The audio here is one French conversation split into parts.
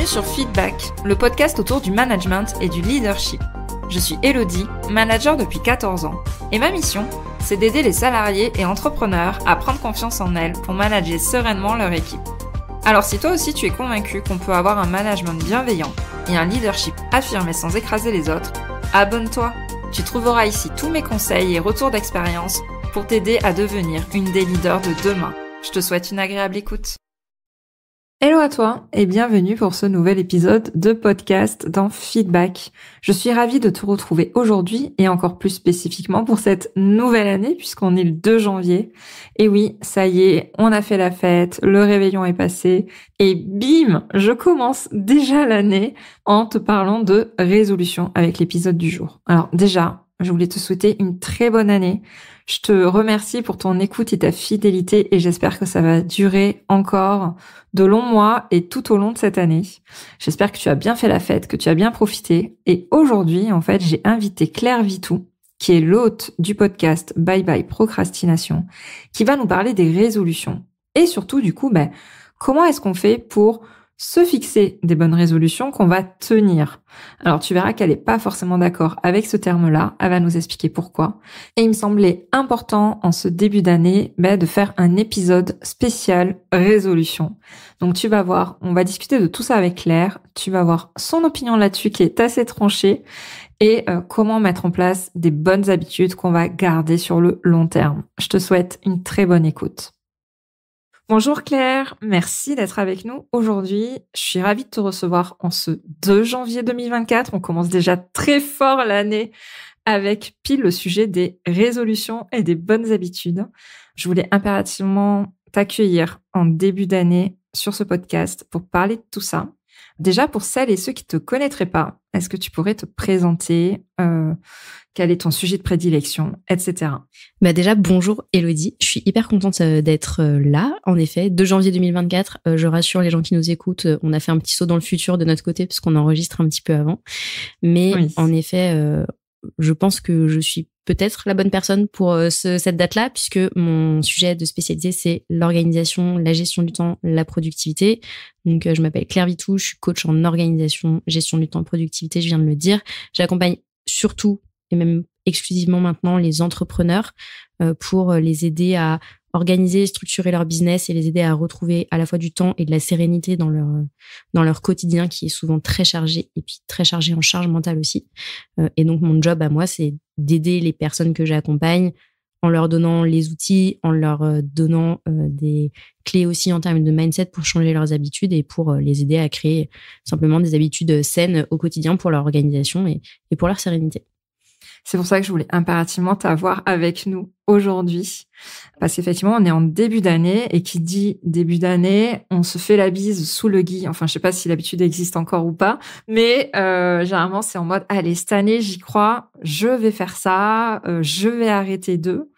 Bienvenue sur Feedback, le podcast autour du management et du leadership. Je suis Elodie, manager depuis 14 ans, et ma mission, c'est d'aider les salariés et entrepreneurs à prendre confiance en elles pour manager sereinement leur équipe. Alors si toi aussi tu es convaincu qu'on peut avoir un management bienveillant et un leadership affirmé sans écraser les autres, abonne-toi. Tu trouveras ici tous mes conseils et retours d'expérience pour t'aider à devenir une des leaders de demain. Je te souhaite une agréable écoute. Hello à toi et bienvenue pour ce nouvel épisode de podcast dans Feedback. Je suis ravie de te retrouver aujourd'hui et encore plus spécifiquement pour cette nouvelle année puisqu'on est le 2 janvier. Et oui, ça y est, on a fait la fête, le réveillon est passé et bim, je commence déjà l'année en te parlant de résolution avec l'épisode du jour. Alors déjà, je voulais te souhaiter une très bonne année. Je te remercie pour ton écoute et ta fidélité et j'espère que ça va durer encore de longs mois et tout au long de cette année. J'espère que tu as bien fait la fête, que tu as bien profité. Et aujourd'hui, en fait, j'ai invité Claire Vitou, qui est l'hôte du podcast Bye Bye Procrastination, qui va nous parler des résolutions. Et surtout, du coup, comment est-ce qu'on fait pour se fixer des bonnes résolutions qu'on va tenir. Alors tu verras qu'elle n'est pas forcément d'accord avec ce terme-là, elle va nous expliquer pourquoi. Et il me semblait important en ce début d'année de faire un épisode spécial résolution. Donc tu vas voir, on va discuter de tout ça avec Claire, tu vas voir son opinion là-dessus qui est assez tranchée et comment mettre en place des bonnes habitudes qu'on va garder sur le long terme. Je te souhaite une très bonne écoute. Bonjour Claire, merci d'être avec nous aujourd'hui. Je suis ravie de te recevoir en ce 2 janvier 2024. On commence déjà très fort l'année avec pile le sujet des résolutions et des bonnes habitudes. Je voulais impérativement t'accueillir en début d'année sur ce podcast pour parler de tout ça. Déjà, pour celles et ceux qui te connaîtraient pas, est-ce que tu pourrais te présenter, quel est ton sujet de prédilection, etc. Déjà, bonjour Elodie. Je suis hyper contente d'être là. En effet, 2 janvier 2024, je rassure les gens qui nous écoutent, on a fait un petit saut dans le futur de notre côté puisqu'on enregistre un petit peu avant. Mais oui. En effet, je pense que je suis peut-être la bonne personne pour cette date-là, puisque mon sujet de spécialité, c'est l'organisation, la gestion du temps, la productivité. Donc, je m'appelle Claire Vitou, je suis coach en organisation, gestion du temps, productivité, je viens de le dire. J'accompagne surtout, et même exclusivement maintenant, les entrepreneurs pour les aider à organiser, structurer leur business et les aider à retrouver à la fois du temps et de la sérénité dans leur quotidien qui est souvent très chargé et puis très chargé en charge mentale aussi. Et donc, mon job à moi, c'est d'aider les personnes que j'accompagne en leur donnant les outils, en leur donnant des clés aussi en termes de mindset pour changer leurs habitudes et pour les aider à créer simplement des habitudes saines au quotidien pour leur organisation et pour leur sérénité. C'est pour ça que je voulais impérativement t'avoir avec nous aujourd'hui. Parce qu'effectivement, on est en début d'année et qui dit début d'année, on se fait la bise sous le gui. Enfin, je sais pas si l'habitude existe encore ou pas, mais généralement, c'est en mode, allez, cette année, j'y crois, je vais faire ça, je vais arrêter de.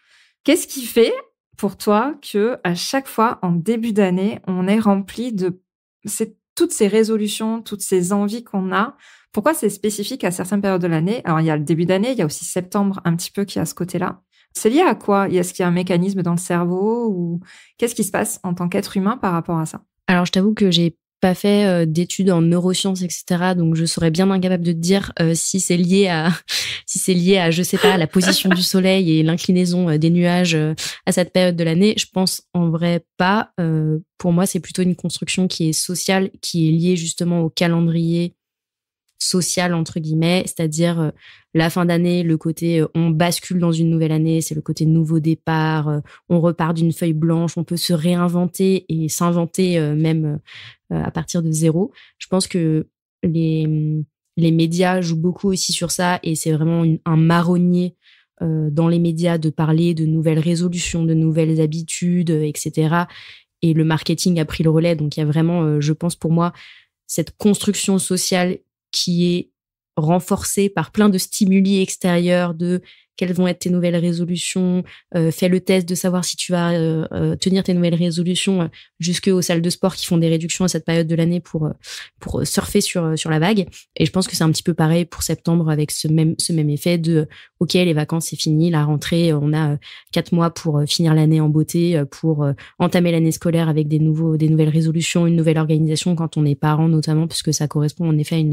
Qu'est-ce qui fait pour toi que à chaque fois, en début d'année, on est rempli de toutes ces résolutions, toutes ces envies qu'on a? Pourquoi c'est spécifique à certaines périodes de l'année? Alors, il y a le début d'année, il y a aussi septembre un petit peu qui a ce côté-là. C'est lié à quoi? Est-ce qu'il y a un mécanisme dans le cerveau ou qu'est-ce qui se passe en tant qu'être humain par rapport à ça? Alors, je t'avoue que j'ai pas fait d'études en neurosciences, etc. Donc, je serais bien incapable de te dire si c'est lié à, je sais pas, la position du soleil et l'inclinaison des nuages à cette période de l'année. Je pense en vrai pas. Pour moi, c'est plutôt une construction qui est sociale, qui est liée justement au calendrier social entre guillemets, c'est-à-dire la fin d'année, le côté on bascule dans une nouvelle année, c'est le côté nouveau départ, on repart d'une feuille blanche, on peut se réinventer et s'inventer même à partir de zéro. Je pense que les médias jouent beaucoup aussi sur ça et c'est vraiment un marronnier dans les médias de parler de nouvelles résolutions, de nouvelles habitudes, etc. Et le marketing a pris le relais, donc il y a vraiment, je pense pour moi, cette construction sociale qui est renforcée par plein de stimuli extérieurs de quelles vont être tes nouvelles résolutions, fais le test de savoir si tu vas tenir tes nouvelles résolutions jusqu'aux salles de sport qui font des réductions à cette période de l'année pour surfer sur la vague. Et je pense que c'est un petit peu pareil pour septembre avec ce même effet de OK, les vacances c'est fini, la rentrée, on a 4 mois pour finir l'année en beauté, pour entamer l'année scolaire avec des nouvelles résolutions, une nouvelle organisation quand on est parent notamment, puisque ça correspond en effet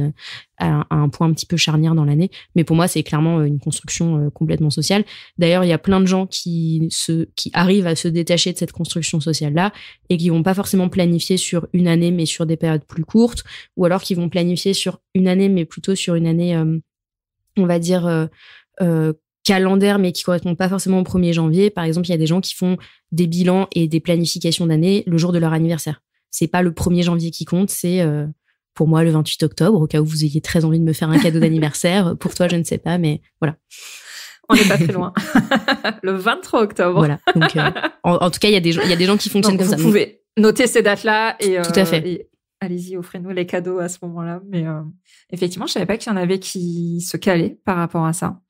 à un point un petit peu charnière dans l'année. Mais pour moi, c'est clairement une construction complètement sociale. D'ailleurs, il y a plein de gens qui arrivent à se détacher de cette construction sociale-là et qui vont pas forcément planifier sur une année, mais sur des périodes plus courtes, ou alors qui vont planifier sur une année, mais plutôt sur une année, on va dire, calendaire, mais qui correspond pas forcément au 1er janvier. Par exemple, il y a des gens qui font des bilans et des planifications d'année le jour de leur anniversaire. C'est pas le 1er janvier qui compte, c'est pour moi le 28 octobre, au cas où vous ayez très envie de me faire un cadeau d'anniversaire. Pour toi, je ne sais pas, mais voilà. On n'est pas très loin. Le 23 octobre. Voilà. Donc, en tout cas, il y a des gens qui fonctionnent comme ça. Vous pouvez noter ces dates-là et tout à fait. Et allez-y, offrez-nous les cadeaux à ce moment-là. Mais effectivement, je savais pas qu'il y en avait qui se calaient par rapport à ça.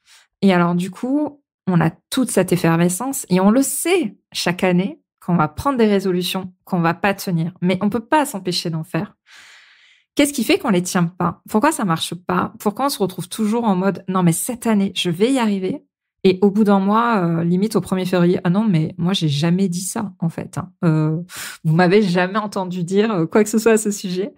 Et alors, du coup, on a toute cette effervescence et on le sait chaque année qu'on va prendre des résolutions qu'on va pas tenir. Mais on peut pas s'empêcher d'en faire. Qu'est-ce qui fait qu'on les tient pas? Pourquoi ça marche pas? Pourquoi on se retrouve toujours en mode non mais cette année je vais y arriver, et au bout d'un mois, limite au 1er février, ah non mais moi j'ai jamais dit ça en fait. Vous m'avez jamais entendu dire quoi que ce soit à ce sujet.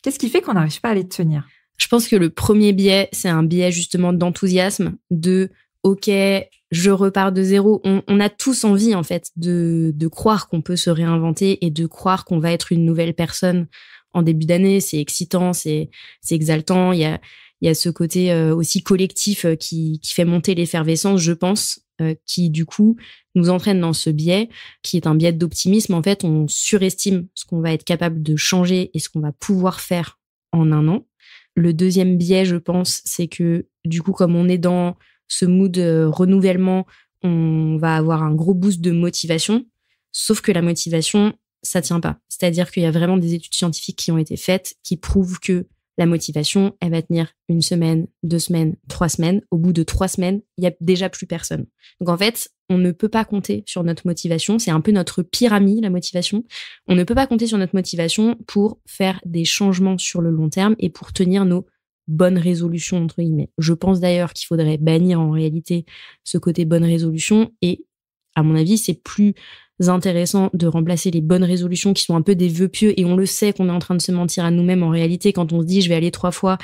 Qu'est-ce qui fait qu'on n'arrive pas à les tenir? Je pense que le premier biais, c'est un biais justement d'enthousiasme, de OK, je repars de zéro. On a tous envie en fait de croire qu'on peut se réinventer et de croire qu'on va être une nouvelle personne en début d'année. C'est excitant, c'est exaltant. Il y a ce côté aussi collectif qui fait monter l'effervescence, je pense, qui du coup nous entraîne dans ce biais qui est un biais d'optimisme. En fait, on surestime ce qu'on va être capable de changer et ce qu'on va pouvoir faire en un an. Le deuxième biais, je pense, c'est que du coup, comme on est dans ce mood renouvellement, on va avoir un gros boost de motivation. Sauf que la motivation, ça tient pas. C'est-à-dire qu'il y a vraiment des études scientifiques qui ont été faites qui prouvent que la motivation, elle va tenir 1 semaine, 2 semaines, 3 semaines. Au bout de 3 semaines, il y a déjà plus personne. Donc en fait, on ne peut pas compter sur notre motivation. C'est un peu notre pire ami, la motivation. On ne peut pas compter sur notre motivation pour faire des changements sur le long terme et pour tenir nos bonnes résolutions, entre guillemets. Je pense d'ailleurs qu'il faudrait bannir en réalité ce côté bonne résolution et à mon avis, c'est plus intéressant de remplacer les bonnes résolutions qui sont un peu des vœux pieux et on le sait qu'on est en train de se mentir à nous-mêmes en réalité quand on se dit je vais aller 3 fois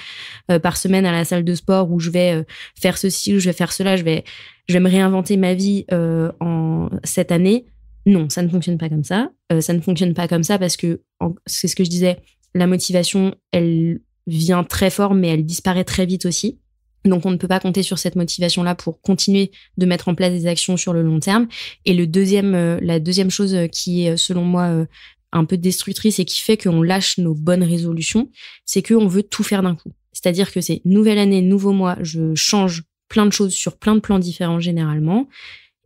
par semaine à la salle de sport ou je vais faire ceci ou je vais faire cela, je vais me réinventer ma vie en cette année. Non, ça ne fonctionne pas comme ça. Ça ne fonctionne pas comme ça parce que c'est ce que je disais, la motivation, elle vient très fort mais elle disparaît très vite aussi. Donc, on ne peut pas compter sur cette motivation-là pour continuer de mettre en place des actions sur le long terme. Et la deuxième chose qui est, selon moi, un peu destructrice et qui fait qu'on lâche nos bonnes résolutions, c'est qu'on veut tout faire d'un coup. C'est-à-dire que c'est nouvelle année, nouveau mois, je change plein de choses sur plein de plans différents généralement.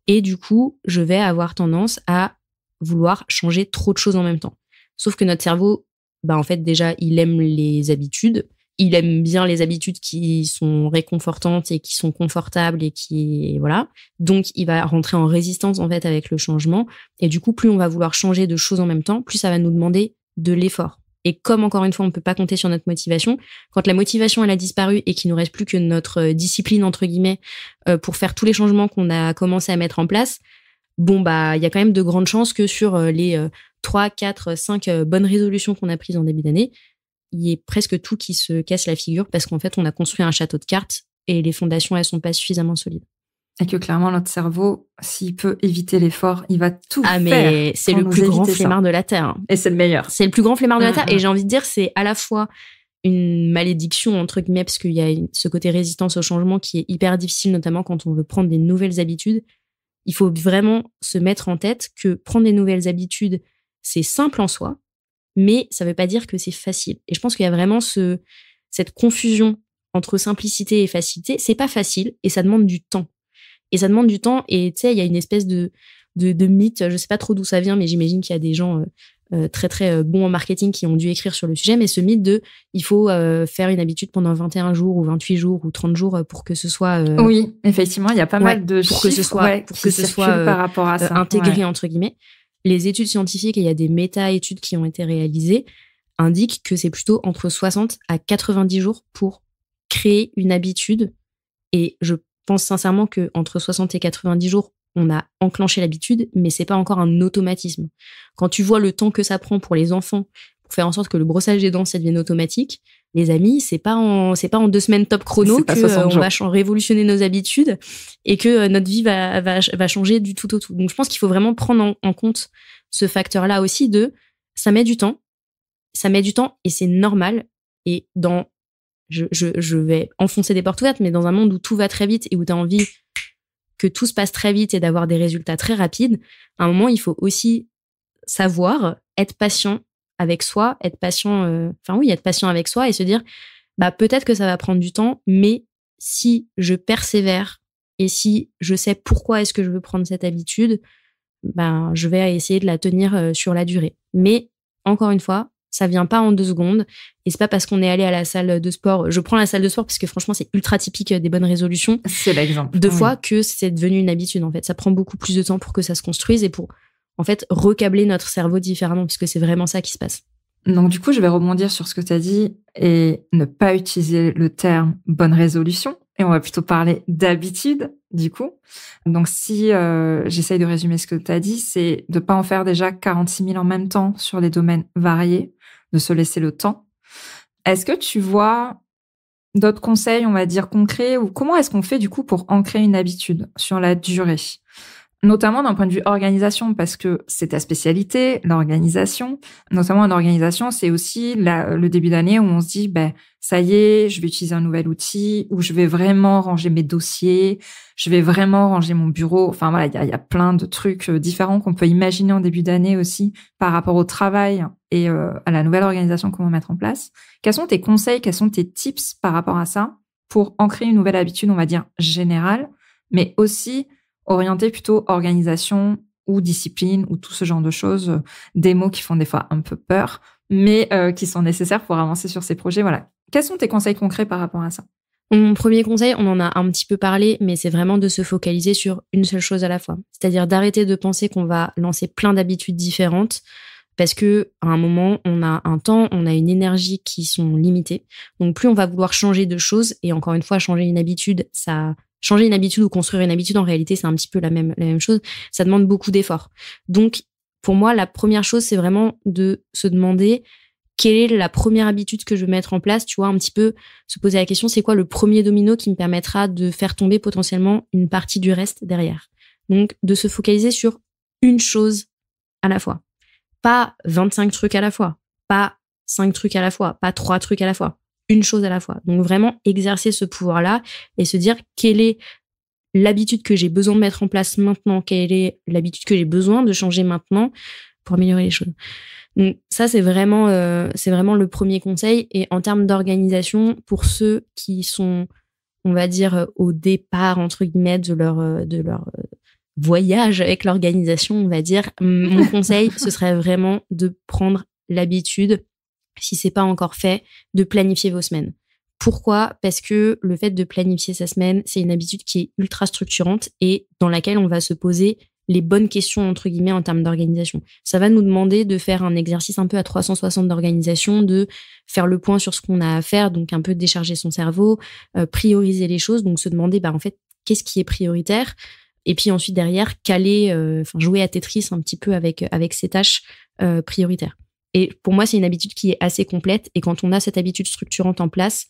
Et du coup, je vais avoir tendance à vouloir changer trop de choses en même temps. Sauf que notre cerveau, en fait, déjà, il aime les habitudes. Il aime bien les habitudes qui sont réconfortantes et qui sont confortables et voilà. Donc, il va rentrer en résistance, en fait, avec le changement. Et du coup, plus on va vouloir changer de choses en même temps, plus ça va nous demander de l'effort. Et comme, encore une fois, on ne peut pas compter sur notre motivation, quand la motivation, elle a disparu et qu'il nous reste plus que notre discipline, entre guillemets, pour faire tous les changements qu'on a commencé à mettre en place, il y a quand même de grandes chances que sur les 3, 4, 5 bonnes résolutions qu'on a prises en début d'année, il y a presque tout qui se casse la figure parce qu'en fait, on a construit un château de cartes et les fondations, elles sont pas suffisamment solides. Et que clairement, notre cerveau, s'il peut éviter l'effort, il va tout faire. Mais c'est le plus grand flemmard de la Terre. Et c'est le meilleur. C'est le plus grand flemmard de la Terre. Et j'ai envie de dire, c'est à la fois une malédiction, entre guillemets, parce qu'il y a ce côté résistance au changement qui est hyper difficile, notamment quand on veut prendre des nouvelles habitudes. Il faut vraiment se mettre en tête que prendre des nouvelles habitudes, c'est simple en soi, mais ça veut pas dire que c'est facile. Et je pense qu'il y a vraiment cette confusion entre simplicité et facilité. C'est pas facile et ça demande du temps. Et ça demande du temps et tu sais, il y a une espèce de mythe, je sais pas trop d'où ça vient, mais j'imagine qu'il y a des gens très très bons en marketing qui ont dû écrire sur le sujet, mais ce mythe de il faut faire une habitude pendant 21 jours ou 28 jours ou 30 jours pour que ce soit oui, effectivement, il y a pas mal de pour chiffres que ce soit par rapport à ça, intégré entre guillemets. Les études scientifiques, et il y a des méta-études qui ont été réalisées, indiquent que c'est plutôt entre 60 à 90 jours pour créer une habitude, et je pense sincèrement que entre 60 et 90 jours on a enclenché l'habitude, mais c'est pas encore un automatisme. Quand tu vois le temps que ça prend pour les enfants pour faire en sorte que le brossage des dents ça devienne automatique, les amis, c'est pas en 2 semaines top chrono que on va révolutionner nos habitudes et que notre vie va changer du tout au tout. Donc je pense qu'il faut vraiment prendre en compte ce facteur-là aussi de ça met du temps et c'est normal. Et je vais enfoncer des portes ouvertes, mais dans un monde où tout va très vite et où tu as envie que tout se passe très vite et d'avoir des résultats très rapides, à un moment, il faut aussi savoir être patient avec soi, être patient avec soi et se dire, peut-être que ça va prendre du temps, mais si je persévère et si je sais pourquoi est-ce que je veux prendre cette habitude, je vais essayer de la tenir sur la durée. Mais, encore une fois, ça vient pas en 2 secondes et c'est pas parce qu'on est allé à la salle de sport. Je prends la salle de sport parce que franchement, c'est ultra typique des bonnes résolutions. C'est l'exemple. Fois que c'est devenu une habitude, en fait. Ça prend beaucoup plus de temps pour que ça se construise et pour, en fait, recabler notre cerveau différemment puisque c'est vraiment ça qui se passe. Donc, du coup, je vais rebondir sur ce que tu as dit et ne pas utiliser le terme bonne résolution. Et on va plutôt parler d'habitude, du coup. Donc, si j'essaye de résumer ce que tu as dit, c'est de pas en faire déjà 46 000 en même temps sur des domaines variés, de se laisser le temps. Est-ce que tu vois d'autres conseils, on va dire, concrets, ou comment est-ce qu'on fait, du coup, pour ancrer une habitude sur la durée ? Notamment d'un point de vue organisation, parce que c'est ta spécialité, l'organisation. Notamment en organisation, c'est aussi le début d'année où on se dit, ça y est, je vais utiliser un nouvel outil, où je vais vraiment ranger mes dossiers, je vais vraiment ranger mon bureau. Enfin voilà, il y a plein de trucs différents qu'on peut imaginer en début d'année aussi par rapport au travail et à la nouvelle organisation qu'on va mettre en place. Quels sont tes conseils, quels sont tes tips par rapport à ça pour ancrer une nouvelle habitude, on va dire, générale, mais aussi orienté plutôt organisation ou discipline ou tout ce genre de choses, des mots qui font des fois un peu peur, mais qui sont nécessaires pour avancer sur ces projets. Voilà. Quels sont tes conseils concrets par rapport à ça ? Mon premier conseil, on en a un petit peu parlé, mais c'est vraiment de se focaliser sur une seule chose à la fois. C'est-à-dire d'arrêter de penser qu'on va lancer plein d'habitudes différentes parce que à un moment, on a un temps, on a une énergie qui sont limitées. Donc plus on va vouloir changer de choses, et encore une fois, changer une habitude ou construire une habitude, en réalité, c'est un petit peu la même chose. Ça demande beaucoup d'efforts. Donc, pour moi, la première chose, c'est vraiment de se demander quelle est la première habitude que je veux mettre en place. Tu vois, un petit peu se poser la question, c'est quoi le premier domino qui me permettra de faire tomber potentiellement une partie du reste derrière. Donc, de se focaliser sur une chose à la fois. Pas 25 trucs à la fois. Pas 5 trucs à la fois. Pas 3 trucs à la fois. Une chose à la fois. Donc vraiment exercer ce pouvoir-là et se dire quelle est l'habitude que j'ai besoin de mettre en place maintenant, quelle est l'habitude que j'ai besoin de changer maintenant pour améliorer les choses. Donc ça, c'est vraiment le premier conseil. Et en termes d'organisation, pour ceux qui sont, on va dire, au départ, entre guillemets, de leur voyage avec l'organisation, on va dire, mon conseil, ce serait vraiment de prendre l'habitude, si c'est pas encore fait, de planifier vos semaines. Pourquoi ? Parce que le fait de planifier sa semaine, c'est une habitude qui est ultra structurante et dans laquelle on va se poser les bonnes questions, entre guillemets, en termes d'organisation. Ça va nous demander de faire un exercice un peu à 360 d'organisation, de faire le point sur ce qu'on a à faire, donc un peu décharger son cerveau, prioriser les choses, donc se demander, en fait, qu'est-ce qui est prioritaire ? Et puis ensuite, derrière, jouer à Tetris un petit peu avec ces tâches prioritaires. Et pour moi, c'est une habitude qui est assez complète. Et quand on a cette habitude structurante en place,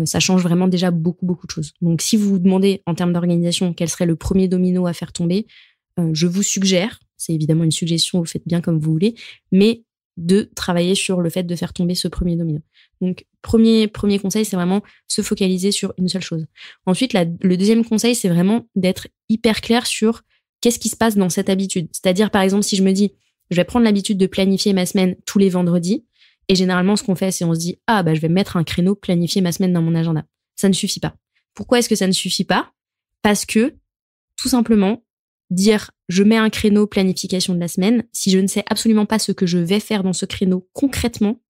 ça change vraiment déjà beaucoup, beaucoup de choses. Donc, si vous vous demandez en termes d'organisation quel serait le premier domino à faire tomber, je vous suggère, c'est évidemment une suggestion, vous faites bien comme vous voulez, mais de travailler sur le fait de faire tomber ce premier domino. Donc, premier conseil, c'est vraiment se focaliser sur une seule chose. Ensuite, le deuxième conseil, c'est vraiment d'être hyper clair sur qu'est-ce qui se passe dans cette habitude. C'est-à-dire, par exemple, si je me dis, je vais prendre l'habitude de planifier ma semaine tous les vendredis. Et généralement, ce qu'on fait, c'est on se dit, je vais mettre un créneau, planifier ma semaine dans mon agenda. Ça ne suffit pas. Pourquoi est-ce que ça ne suffit pas ? Parce que, tout simplement, dire je mets un créneau planification de la semaine, si je ne sais absolument pas ce que je vais faire dans ce créneau concrètement,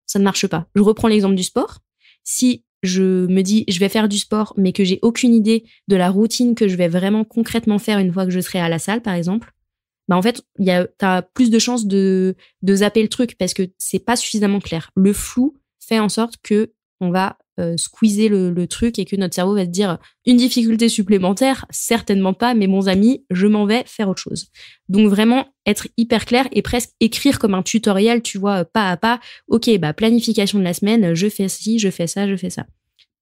ça ne marche pas. Je reprends l'exemple du sport. Si je me dis je vais faire du sport, mais que j'ai aucune idée de la routine que je vais vraiment concrètement faire une fois que je serai à la salle, par exemple, en fait, t'as plus de chances de zapper le truc parce que c'est pas suffisamment clair. Le flou fait en sorte que on va squeezer le truc et que notre cerveau va se dire une difficulté supplémentaire, certainement pas, mes bons amis, je m'en vais faire autre chose. Donc vraiment être hyper clair et presque écrire comme un tutoriel, tu vois, pas à pas. Ok, planification de la semaine, je fais ci, je fais ça, je fais ça.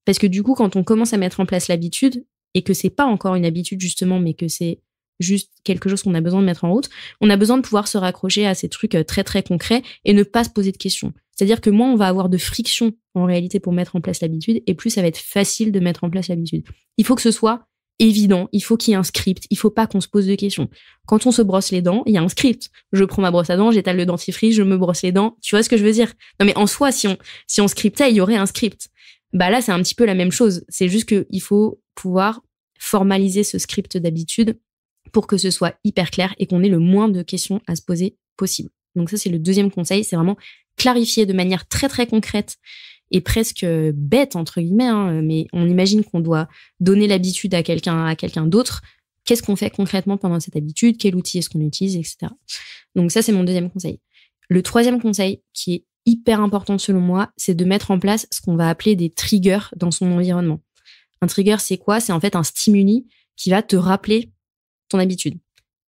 Parce que du coup, quand on commence à mettre en place l'habitude et que c'est pas encore une habitude justement, mais que c'est juste quelque chose qu'on a besoin de mettre en route, on a besoin de pouvoir se raccrocher à ces trucs très très concrets et ne pas se poser de questions. C'est-à-dire que moins on va avoir de friction en réalité pour mettre en place l'habitude et plus ça va être facile de mettre en place l'habitude. Il faut que ce soit évident, il faut qu'il y ait un script, il faut pas qu'on se pose de questions. Quand on se brosse les dents, il y a un script. Je prends ma brosse à dents, j'étale le dentifrice, je me brosse les dents. Tu vois ce que je veux dire? Non mais en soi, si on scriptait, il y aurait un script. Là, c'est un petit peu la même chose. C'est juste qu'il faut pouvoir formaliser ce script d'habitude pour que ce soit hyper clair et qu'on ait le moins de questions à se poser possible. Donc ça, c'est le deuxième conseil, c'est vraiment clarifier de manière très très concrète et presque bête, entre guillemets, mais on imagine qu'on doit donner l'habitude à quelqu'un d'autre. Qu'est-ce qu'on fait concrètement pendant cette habitude? Quel outil est-ce qu'on utilise, etc. Donc ça, c'est mon deuxième conseil. Le troisième conseil, qui est hyper important selon moi, c'est de mettre en place ce qu'on va appeler des triggers dans son environnement. Un trigger, c'est quoi? C'est en fait un stimuli qui va te rappeler ton habitude.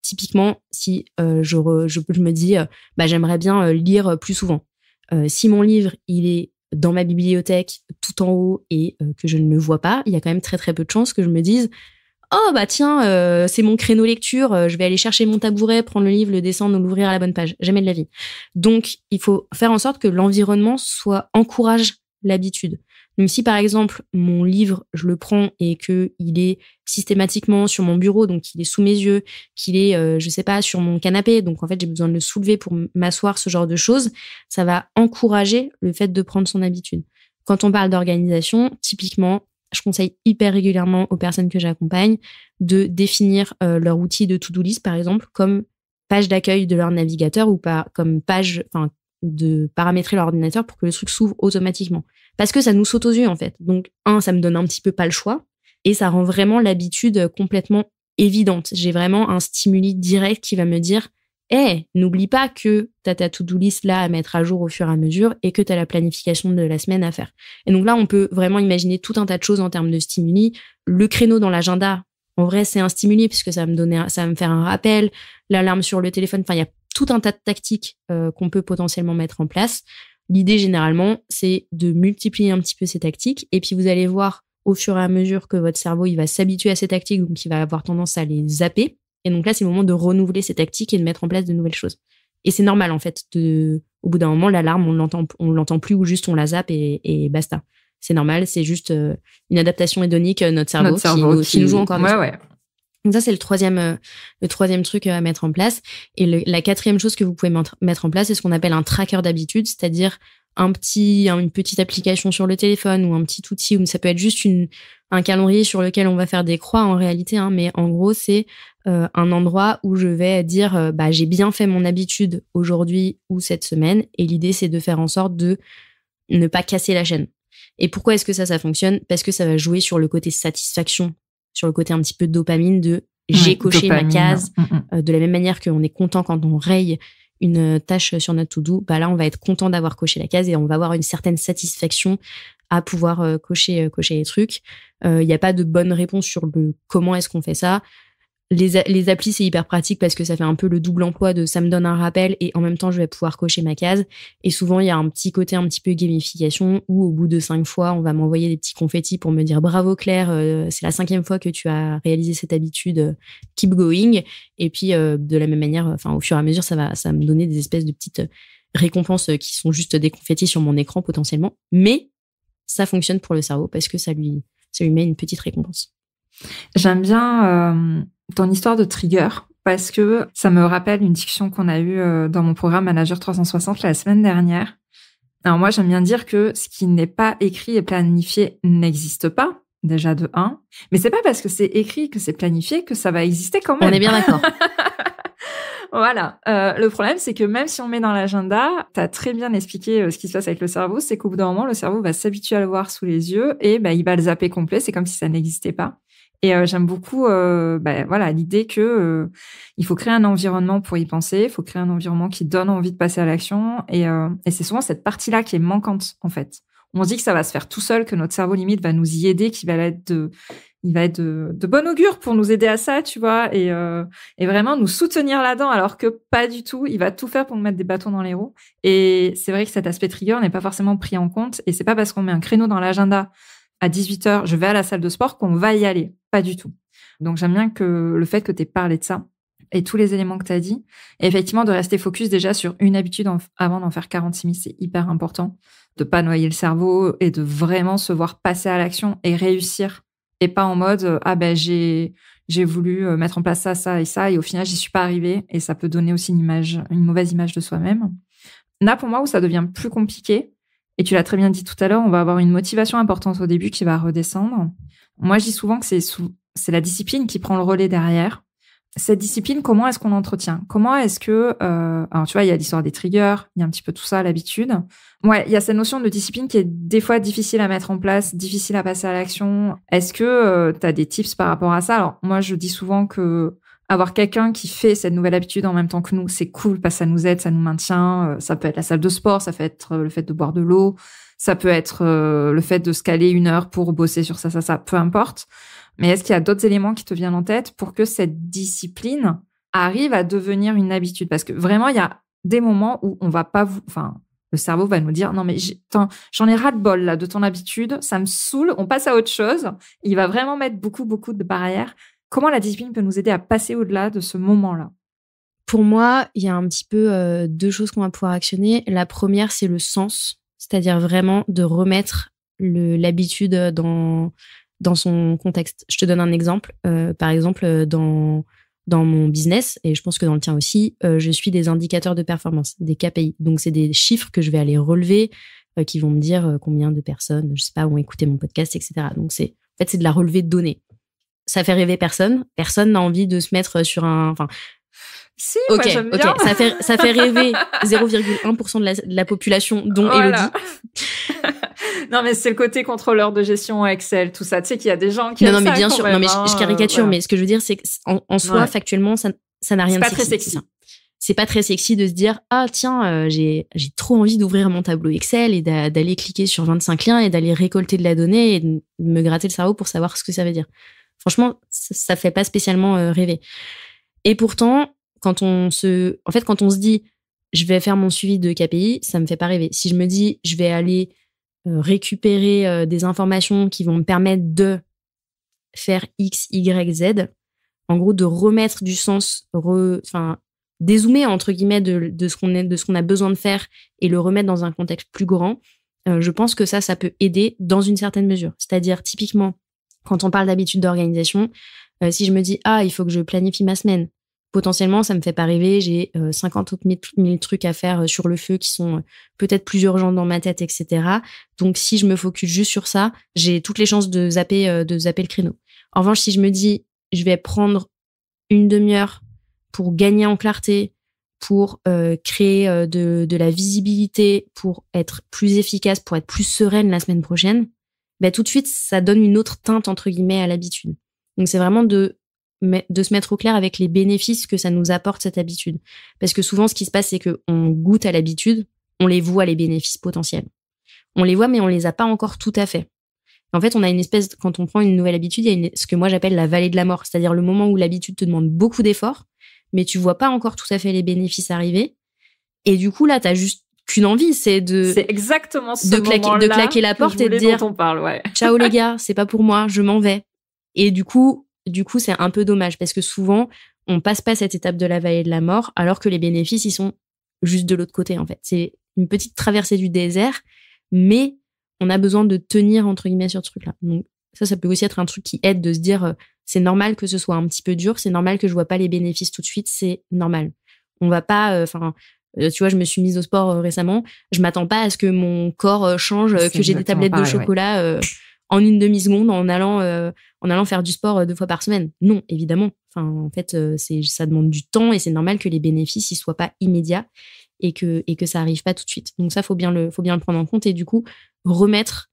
Typiquement, si je me dis j'aimerais bien lire plus souvent. Si mon livre il est dans ma bibliothèque tout en haut et que je ne le vois pas, il y a quand même très très peu de chances que je me dise tiens, c'est mon créneau lecture, je vais aller chercher mon tabouret, prendre le livre, le descendre ou l'ouvrir à la bonne page. Jamais de la vie. Donc, il faut faire en sorte que l'environnement encourage l'habitude. Donc si par exemple mon livre je le prends et que il est systématiquement sur mon bureau, donc il est sous mes yeux, qu'il est je sais pas sur mon canapé, donc en fait j'ai besoin de le soulever pour m'asseoir, ce genre de choses, ça va encourager le fait de prendre son habitude. Quand on parle d'organisation, typiquement, je conseille hyper régulièrement aux personnes que j'accompagne de définir leur outil de to-do list par exemple comme page d'accueil de leur navigateur ou pas comme page, de paramétrer leur ordinateur pour que le truc s'ouvre automatiquement. Parce que ça nous saute aux yeux, en fait. Donc, ça me donne un petit peu pas le choix et ça rend vraiment l'habitude complètement évidente. J'ai vraiment un stimuli direct qui va me dire n'oublie pas que t'as ta to-do list là à mettre à jour au fur et à mesure et que t'as la planification de la semaine à faire. Et donc là, on peut vraiment imaginer tout un tas de choses en termes de stimuli. Le créneau dans l'agenda, en vrai, c'est un stimuli puisque ça va me faire un rappel. L'alarme sur le téléphone, il y a tout un tas de tactiques qu'on peut potentiellement mettre en place. L'idée, généralement, c'est de multiplier un petit peu ces tactiques. Et puis, vous allez voir au fur et à mesure que votre cerveau, il va s'habituer à ces tactiques, donc il va avoir tendance à les zapper. Et donc là, c'est le moment de renouveler ces tactiques et de mettre en place de nouvelles choses. Et c'est normal, en fait, au bout d'un moment, l'alarme, on l'entend plus ou juste on la zappe et basta. C'est normal, c'est juste une adaptation hédonique, notre cerveau qui nous joue encore. Ouais. Donc ça, c'est le troisième truc à mettre en place. Et la quatrième chose que vous pouvez mettre en place, c'est ce qu'on appelle un tracker d'habitude, c'est-à-dire une petite application sur le téléphone ou un petit outil, ou ça peut être juste un calendrier sur lequel on va faire des croix en réalité, mais en gros, c'est un endroit où je vais dire j'ai bien fait mon habitude aujourd'hui ou cette semaine. Et l'idée, c'est de faire en sorte de ne pas casser la chaîne. Et pourquoi est-ce que ça fonctionne? Parce que ça va jouer sur le côté satisfaction, sur le côté un petit peu de dopamine j'ai coché ma case. De la même manière qu'on est content quand on raye une tâche sur notre to-do, là, on va être content d'avoir coché la case et on va avoir une certaine satisfaction à pouvoir cocher les trucs. Il n'y a pas de bonne réponse sur le comment est-ce qu'on fait ça. Les applis, c'est hyper pratique parce que ça fait un peu le double emploi de ça me donne un rappel et en même temps, je vais pouvoir cocher ma case. Et souvent, il y a un petit côté un petit peu gamification où au bout de 5 fois, on va m'envoyer des petits confettis pour me dire bravo Claire, c'est la 5e fois que tu as réalisé cette habitude, keep going. Et puis, de la même manière, au fur et à mesure, ça va me donner des espèces de petites récompenses qui sont juste des confettis sur mon écran potentiellement. Mais ça fonctionne pour le cerveau parce que ça lui met une petite récompense. J'aime bien ton histoire de trigger parce que ça me rappelle une discussion qu'on a eue dans mon programme Manager 360 la semaine dernière. Alors moi, j'aime bien dire que ce qui n'est pas écrit et planifié n'existe pas. déjà de 1. Mais c'est pas parce que c'est écrit, que c'est planifié, que ça va exister quand même. On est bien d'accord. Voilà. Le problème, c'est que même si on met dans l'agenda, t'as très bien expliqué ce qui se passe avec le cerveau, c'est qu'au bout d'un moment, le cerveau va s'habituer à le voir sous les yeux et il va le zapper complet. C'est comme si ça n'existait pas. Et j'aime beaucoup voilà, l'idée que il faut créer un environnement pour y penser, il faut créer un environnement qui donne envie de passer à l'action. Et c'est souvent cette partie-là qui est manquante, en fait. On se dit que ça va se faire tout seul, que notre cerveau limite va nous y aider, qu'il va être de bon augure pour nous aider à ça, tu vois, et vraiment nous soutenir là-dedans, alors que pas du tout. Il va tout faire pour nous mettre des bâtons dans les roues. Et c'est vrai que cet aspect trigger n'est pas forcément pris en compte. Et c'est pas parce qu'on met un créneau dans l'agenda à 18h, je vais à la salle de sport, qu'on va y aller. Pas du tout. Donc j'aime bien que le fait que tu aies parlé de ça et tous les éléments que tu as dit. Et effectivement, de rester focus déjà sur une habitude avant d'en faire 46 000, c'est hyper important. De pas noyer le cerveau et de vraiment se voir passer à l'action et réussir. Et pas en mode, j'ai voulu mettre en place ça, ça et ça, et au final, j'y suis pas arrivée. Et ça peut donner aussi une mauvaise image de soi-même. Là, pour moi, où ça devient plus compliqué, et tu l'as très bien dit tout à l'heure, on va avoir une motivation importante au début qui va redescendre. Moi, je dis souvent que c'est la discipline qui prend le relais derrière. Cette discipline, comment est-ce qu'on l'entretient? Comment est-ce que... alors, tu vois, il y a l'histoire des triggers, il y a un petit peu tout ça, l'habitude. Ouais, il y a cette notion de discipline qui est des fois difficile à mettre en place, difficile à passer à l'action. Est-ce que tu as des tips par rapport à ça? Alors, moi, je dis souvent que avoir quelqu'un qui fait cette nouvelle habitude en même temps que nous, c'est cool parce que ça nous aide, ça nous maintient. Ça peut être la salle de sport, ça peut être le fait de boire de l'eau, ça peut être le fait de se caler 1 heure pour bosser sur ça, peu importe. Mais est-ce qu'il y a d'autres éléments qui te viennent en tête pour que cette discipline arrive à devenir une habitude? Parce que vraiment, il y a des moments où on va pas le cerveau va nous dire, non, mais j'en ai ras-le-bol, là, de ton habitude. Ça me saoule. On passe à autre chose. Il va vraiment mettre beaucoup, beaucoup de barrières. Comment la discipline peut nous aider à passer au-delà de ce moment-là? Pour moi, il y a un petit peu 2 choses qu'on va pouvoir actionner. La première, c'est le sens. C'est-à-dire vraiment de remettre l'habitude dans son contexte. Je te donne un exemple. Par exemple, dans mon business, et je pense que dans le tien aussi, je suis des indicateurs de performance, des KPI. Donc, c'est des chiffres que je vais aller relever, qui vont me dire combien de personnes, je sais pas, ont écouté mon podcast, etc. Donc, c'est de la relevée de données. Ça fait rêver personne. Personne n'a envie de se mettre sur un... Si, moi, j'aime bien. Ça fait rêver 0,1% de la population, dont Élodie. Non, mais c'est le côté contrôleur de gestion Excel, tout ça. Tu sais qu'il y a des gens qui aiment ça. Non, mais bien sûr. Non, mais je caricature, voilà. Mais ce que je veux dire, c'est qu'en soi, factuellement, ça n'a rien de sexy. C'est pas très sexy. C'est pas très sexy de se dire, ah, tiens, j'ai trop envie d'ouvrir mon tableau Excel et d'aller cliquer sur 25 liens et d'aller récolter de la donnée et de me gratter le cerveau pour savoir ce que ça veut dire. Franchement, ça fait pas spécialement rêver. Et pourtant, quand on se dit, je vais faire mon suivi de KPI, ça me fait pas rêver. Si je me dis, je vais aller récupérer des informations qui vont me permettre de faire X, Y, Z, en gros, de remettre du sens, dézoomer, entre guillemets, de ce qu'on a besoin de faire et le remettre dans un contexte plus grand, je pense que ça peut aider dans une certaine mesure. C'est-à-dire, typiquement, quand on parle d'habitude d'organisation, si je me dis, il faut que je planifie ma semaine, potentiellement, ça me fait pas rêver, j'ai 50 autres 1000 trucs à faire sur le feu qui sont peut-être plus urgents dans ma tête, etc. Donc, si je me focus juste sur ça, j'ai toutes les chances de zapper le créneau. En revanche, si je me dis, je vais prendre 1 demi-heure pour gagner en clarté, pour créer de la visibilité, pour être plus efficace, pour être plus sereine la semaine prochaine, tout de suite, ça donne une autre teinte, entre guillemets, à l'habitude. Donc, c'est vraiment de se mettre au clair avec les bénéfices que ça nous apporte, cette habitude. Parce que souvent, ce qui se passe, c'est qu'on goûte à l'habitude, on les voit, les bénéfices potentiels. On les voit, mais on les a pas encore tout à fait. En fait, on a quand on prend une nouvelle habitude, il y a ce que moi j'appelle la vallée de la mort, c'est-à-dire le moment où l'habitude te demande beaucoup d'efforts, mais tu vois pas encore tout à fait les bénéfices arriver. Et du coup, là, t'as juste qu'une envie, c'est exactement de claquer la porte et de dire, ciao les gars, c'est pas pour moi, je m'en vais. Et du coup, c'est un peu dommage parce que souvent, on passe pas cette étape de la vallée de la mort alors que les bénéfices, ils sont juste de l'autre côté, en fait. C'est une petite traversée du désert, mais on a besoin de tenir, entre guillemets, sur ce truc-là. Donc, ça peut aussi être un truc qui aide de se dire, c'est normal que ce soit un petit peu dur, c'est normal que je vois pas les bénéfices tout de suite, c'est normal. On va pas, tu vois, je me suis mise au sport récemment, je m'attends pas à ce que mon corps change, que j'ai des tablettes de chocolat en une demi-seconde en allant faire du sport 2 fois par semaine. Non, évidemment. Enfin, en fait, ça demande du temps et c'est normal que les bénéfices ils soient pas immédiats et que ça arrive pas tout de suite. Donc ça, faut bien le prendre en compte et du coup remettre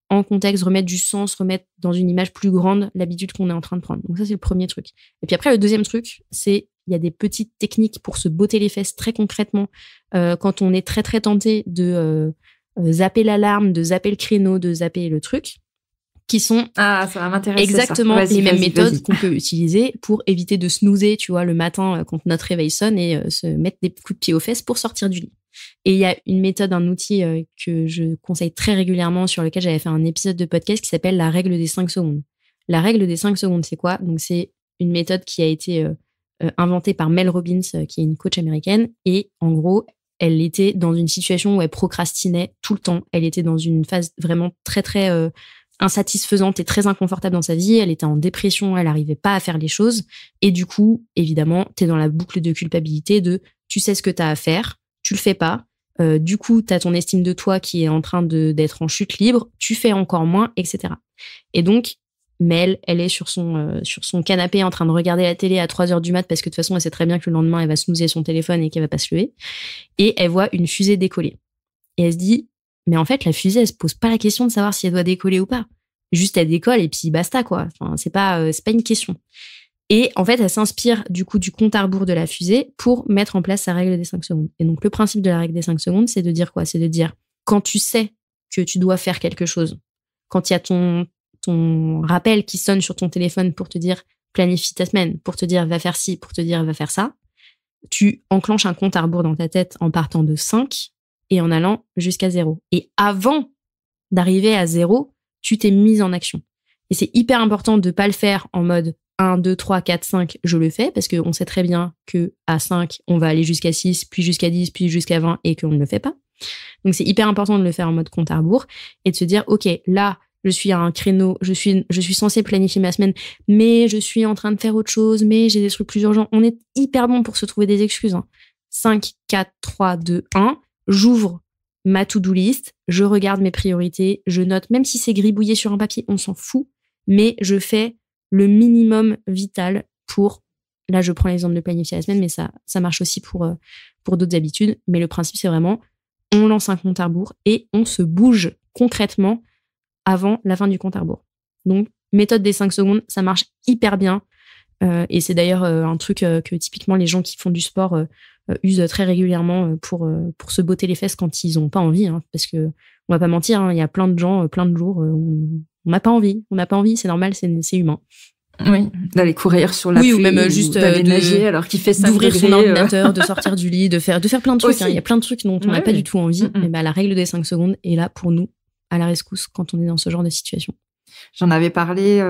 en contexte, remettre du sens, remettre dans une image plus grande l'habitude qu'on est en train de prendre. Donc ça, c'est le premier truc. Et puis après, le deuxième truc, c'est il y a des petites techniques pour se botter les fesses très concrètement quand on est très très tenté de zapper l'alarme, de zapper le créneau, de zapper le truc, qui sont ça va m'intéresser exactement ça. les mêmes méthodes qu'on peut utiliser pour éviter de snoozer, tu vois, le matin quand notre réveil sonne et se mettre des coups de pied aux fesses pour sortir du lit. Et il y a une méthode, un outil que je conseille très régulièrement, sur lequel j'avais fait un épisode de podcast qui s'appelle la règle des 5 secondes. La règle des 5 secondes, c'est quoi? Donc c'est une méthode qui a été inventée par Mel Robbins, qui est une coach américaine. Et en gros, elle était dans une situation où elle procrastinait tout le temps. Elle était dans une phase vraiment très, très insatisfaisante et très inconfortable dans sa vie. Elle était en dépression, elle n'arrivait pas à faire les choses. Et du coup, évidemment, tu es dans la boucle de culpabilité de tu sais ce que tu as à faire, tu le fais pas. Du coup, tu as ton estime de toi qui est en train d'être en chute libre, tu fais encore moins, etc. Et donc, Mel, elle est sur son canapé en train de regarder la télé à 3h du mat parce que de toute façon, elle sait très bien que le lendemain, elle va snoozer son téléphone et qu'elle va pas se lever. Et elle voit une fusée décoller. Et elle se dit, mais en fait, la fusée, elle se pose pas la question de savoir si elle doit décoller ou pas. Juste, elle décolle et puis basta, quoi. Enfin, c'est pas une question. Et en fait, elle s'inspire du coup du compte à rebours de la fusée pour mettre en place sa règle des 5 secondes. Et donc, le principe de la règle des 5 secondes, c'est de dire quoi? C'est de dire, quand tu sais que tu dois faire quelque chose, quand il y a ton rappel qui sonne sur ton téléphone pour te dire planifie ta semaine, pour te dire va faire ci, pour te dire va faire ça, tu enclenches un compte à rebours dans ta tête en partant de 5 et en allant jusqu'à 0. Et avant d'arriver à 0, tu t'es mise en action. Et c'est hyper important de pas le faire en mode 1, 2, 3, 4, 5, je le fais, parce qu'on sait très bien que à 5, on va aller jusqu'à 6, puis jusqu'à 10, puis jusqu'à 20 et qu'on ne le fait pas. Donc c'est hyper important de le faire en mode compte à rebours et de se dire, ok, là, je suis à un créneau, je suis censée planifier ma semaine, mais je suis en train de faire autre chose, mais j'ai des trucs plus urgents. On est hyper bon pour se trouver des excuses. 5, 4, 3, 2, 1, j'ouvre ma to-do list, je regarde mes priorités, je note, même si c'est gribouillé sur un papier, on s'en fout, mais je fais le minimum vital pour, là je prends l'exemple de planifier la semaine, mais ça marche aussi pour d'autres habitudes, mais le principe c'est vraiment, on lance un compte à rebours et on se bouge concrètement avant la fin du compte à rebours. Donc, méthode des 5 secondes, ça marche hyper bien. Et c'est d'ailleurs un truc que typiquement les gens qui font du sport usent très régulièrement pour se botter les fesses quand ils n'ont pas envie. Parce que on va pas mentir, il y a plein de gens, plein de jours, on n'a pas envie. On n'a pas envie, c'est normal, c'est humain. Oui, d'aller courir sur la pluie, ou même juste d'aller nager alors qu'il fait 5 d'ouvrir degrés, son ordinateur, de sortir du lit, de faire plein de trucs. Il y a plein de trucs dont on n'a pas du tout envie. Et la règle des 5 secondes est là pour nous, à la rescousse, quand on est dans ce genre de situation. J'en avais parlé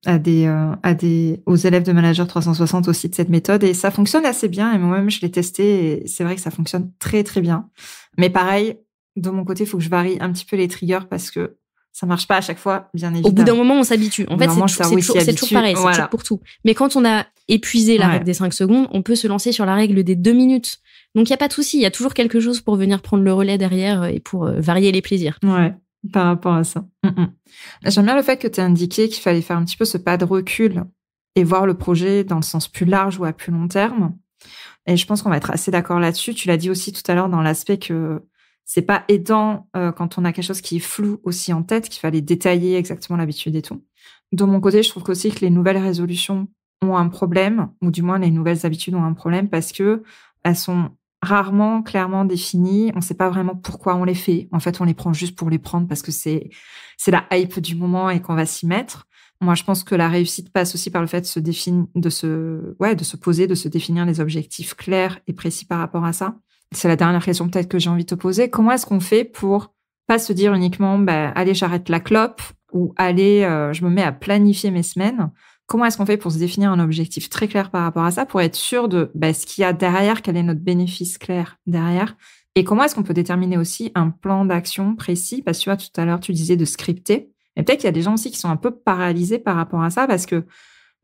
aux élèves de Manager 360 aussi de cette méthode et ça fonctionne assez bien et moi-même je l'ai testé et c'est vrai que ça fonctionne très très bien. Mais pareil, de mon côté, il faut que je varie un petit peu les triggers parce que ça marche pas à chaque fois, bien évidemment. Au bout d'un moment, on s'habitue. En fait, c'est toujours pareil, c'est toujours pour tout. Mais quand on a épuisé la règle des 5 secondes, on peut se lancer sur la règle des 2 minutes. Donc, il n'y a pas de souci. Il y a toujours quelque chose pour venir prendre le relais derrière et pour varier les plaisirs. Ouais, par rapport à ça. J'aime bien le fait que tu aies indiqué qu'il fallait faire un petit peu ce pas de recul et voir le projet dans le sens plus large ou à plus long terme. Et je pense qu'on va être assez d'accord là-dessus. Tu l'as dit aussi tout à l'heure dans l'aspect que c'est pas aidant quand on a quelque chose qui est flou aussi en tête, qu'il fallait détailler exactement l'habitude et tout. De mon côté, je trouve aussi que les nouvelles résolutions ont un problème, ou du moins les nouvelles habitudes ont un problème parce que elles sont rarement clairement définies. On sait pas vraiment pourquoi on les fait. En fait, on les prend juste pour les prendre parce que c'est la hype du moment et qu'on va s'y mettre. Moi, je pense que la réussite passe aussi par le fait de se poser, de se définir les objectifs clairs et précis par rapport à ça. C'est la dernière question peut-être que j'ai envie de te poser. Comment est-ce qu'on fait pour pas se dire uniquement, allez, j'arrête la clope ou allez, je me mets à planifier mes semaines. Comment est-ce qu'on fait pour se définir un objectif très clair par rapport à ça, pour être sûr de ce qu'il y a derrière, quel est notre bénéfice clair derrière? Et comment est-ce qu'on peut déterminer aussi un plan d'action précis? Parce que tu vois, tout à l'heure, tu disais de scripter. Mais peut-être qu'il y a des gens aussi qui sont un peu paralysés par rapport à ça parce que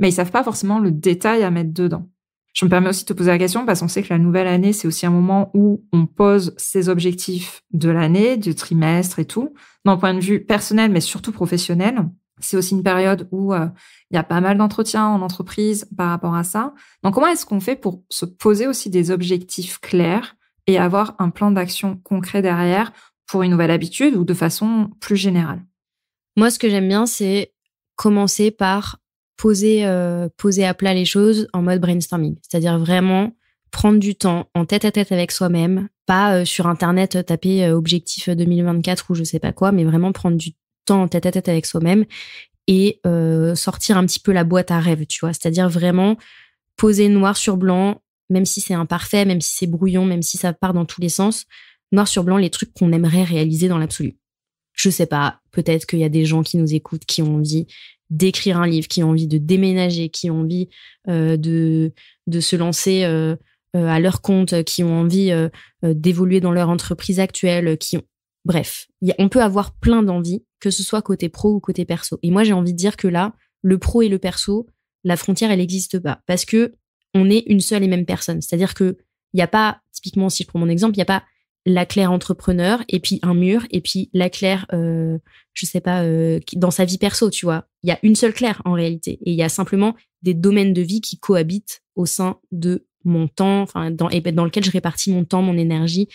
ils savent pas forcément le détail à mettre dedans. Je me permets aussi de te poser la question parce qu'on sait que la nouvelle année, c'est aussi un moment où on pose ses objectifs de l'année, du trimestre et tout, d'un point de vue personnel, mais surtout professionnel. C'est aussi une période où il y a pas mal d'entretiens en entreprise par rapport à ça. Donc, comment est-ce qu'on fait pour se poser aussi des objectifs clairs et avoir un plan d'action concret derrière pour une nouvelle habitude ou de façon plus générale? Moi, ce que j'aime bien, c'est commencer par poser à plat les choses en mode brainstorming. C'est-à-dire vraiment prendre du temps en tête à tête avec soi-même, pas sur Internet taper objectif 2024 ou je sais pas quoi, mais vraiment prendre du temps en tête à tête avec soi-même et sortir un petit peu la boîte à rêves, tu vois. C'est-à-dire vraiment poser noir sur blanc, même si c'est imparfait, même si c'est brouillon, même si ça part dans tous les sens, noir sur blanc, les trucs qu'on aimerait réaliser dans l'absolu. Je sais pas, peut-être qu'il y a des gens qui nous écoutent, qui ont envie d'écrire un livre, qui ont envie de déménager, qui ont envie de se lancer à leur compte, qui ont envie d'évoluer dans leur entreprise actuelle, Bref, on peut avoir plein d'envies, que ce soit côté pro ou côté perso. Et moi, j'ai envie de dire que là, le pro et le perso, la frontière, elle n'existe pas. Parce que on est une seule et même personne. C'est-à-dire que il n'y a pas, typiquement, si je prends mon exemple, il n'y a pas la Claire entrepreneur et puis un mur et puis la Claire je sais pas dans sa vie perso, tu vois. Il y a une seule Claire en réalité et il y a simplement des domaines de vie qui cohabitent au sein de mon temps, enfin dans lequel je répartis mon temps, mon énergie,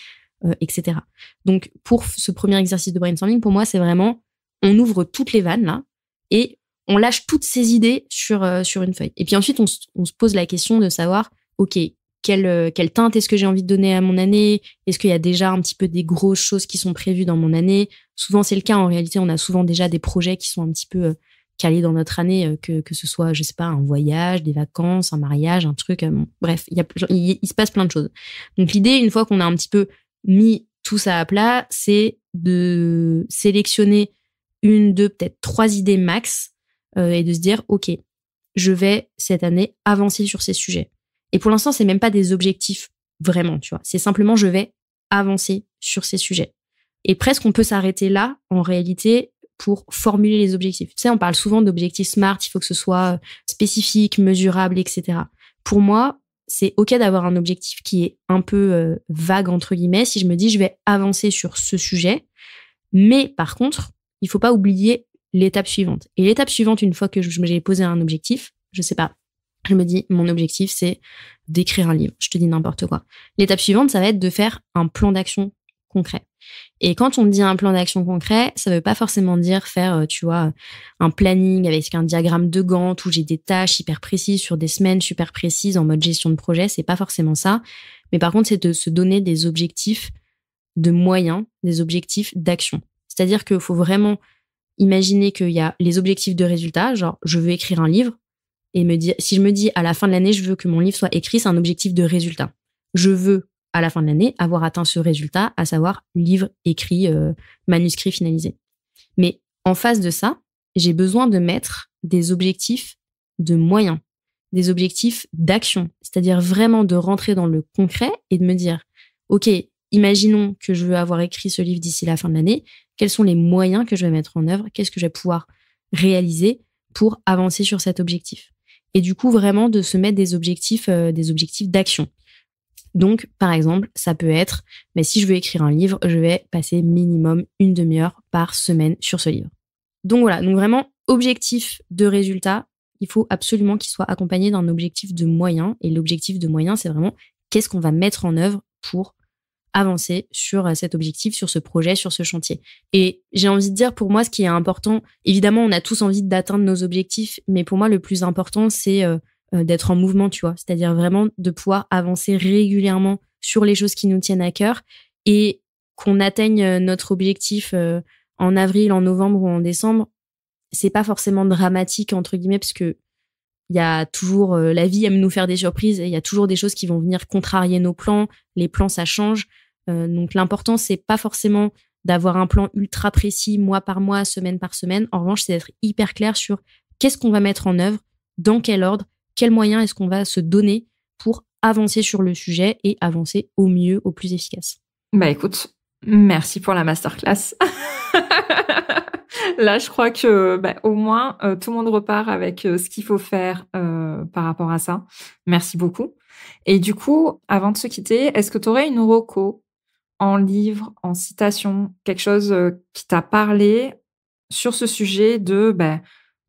etc. Donc pour ce premier exercice de brainstorming, pour moi c'est vraiment on ouvre toutes les vannes là et on lâche toutes ces idées sur une feuille. Et puis ensuite on se pose la question de savoir ok, quelle teinte est-ce que j'ai envie de donner à mon année? Est-ce qu'il y a déjà un petit peu des grosses choses qui sont prévues dans mon année? Souvent, c'est le cas. En réalité, on a souvent déjà des projets qui sont un petit peu calés dans notre année, que ce soit, je sais pas, un voyage, des vacances, un mariage, un truc. Bref, il se passe plein de choses. Donc, l'idée, une fois qu'on a un petit peu mis tout ça à plat, c'est de sélectionner 1, 2, peut-être 3 idées max et de se dire, OK, je vais cette année avancer sur ces sujets. Et pour l'instant, c'est même pas des objectifs vraiment, tu vois. C'est simplement, je vais avancer sur ces sujets. Et presque, on peut s'arrêter là, en réalité, pour formuler les objectifs. Tu sais, on parle souvent d'objectifs SMART, il faut que ce soit spécifique, mesurable, etc. Pour moi, c'est OK d'avoir un objectif qui est un peu vague, entre guillemets, si je me dis, je vais avancer sur ce sujet. Mais par contre, il faut pas oublier l'étape suivante. Et l'étape suivante, une fois que j'ai posé un objectif, je sais pas, je me dis, mon objectif, c'est d'écrire un livre. Je te dis n'importe quoi. L'étape suivante, ça va être de faire un plan d'action concret. Et quand on me dit un plan d'action concret, ça veut pas forcément dire faire, tu vois, un planning avec un diagramme de Gantt où j'ai des tâches hyper précises sur des semaines super précises en mode gestion de projet. C'est pas forcément ça. Mais par contre, c'est de se donner des objectifs de moyens, des objectifs d'action. C'est-à-dire qu'il faut vraiment imaginer qu'il y a les objectifs de résultat, genre, je veux écrire un livre. Et si je me dis à la fin de l'année, je veux que mon livre soit écrit, c'est un objectif de résultat. Je veux, à la fin de l'année, avoir atteint ce résultat, à savoir livre écrit, manuscrit finalisé. Mais en face de ça, j'ai besoin de mettre des objectifs de moyens, des objectifs d'action, c'est-à-dire vraiment de rentrer dans le concret et de me dire, OK, imaginons que je veux avoir écrit ce livre d'ici la fin de l'année, quels sont les moyens que je vais mettre en œuvre, qu'est-ce que je vais pouvoir réaliser pour avancer sur cet objectif. Et du coup, vraiment de se mettre des objectifs d'action. Donc, par exemple, ça peut être, mais si je veux écrire un livre, je vais passer minimum 1 demi-heure par semaine sur ce livre. Donc voilà, donc vraiment, objectif de résultat, il faut absolument qu'il soit accompagné d'un objectif de moyens. Et l'objectif de moyens, c'est vraiment qu'est-ce qu'on va mettre en œuvre pour avancer sur cet objectif, sur ce projet, sur ce chantier. Et j'ai envie de dire, pour moi, ce qui est important, évidemment, on a tous envie d'atteindre nos objectifs, mais pour moi, le plus important, c'est d'être en mouvement, tu vois. C'est-à-dire vraiment de pouvoir avancer régulièrement sur les choses qui nous tiennent à cœur et qu'on atteigne notre objectif en avril, en novembre ou en décembre. C'est pas forcément dramatique, entre guillemets, parce que il y a toujours, la vie aime nous faire des surprises et il y a toujours des choses qui vont venir contrarier nos plans. Les plans, ça change. Donc l'important, c'est pas forcément d'avoir un plan ultra précis, mois par mois, semaine par semaine. En revanche, c'est d'être hyper clair sur qu'est-ce qu'on va mettre en œuvre, dans quel ordre, quels moyens est-ce qu'on va se donner pour avancer sur le sujet et avancer au mieux, au plus efficace. Bah écoute, merci pour la masterclass. Là, je crois que au moins, tout le monde repart avec ce qu'il faut faire par rapport à ça. Merci beaucoup. Et du coup, avant de se quitter, est-ce que tu aurais une reco en livre, en citation, quelque chose qui t'a parlé sur ce sujet de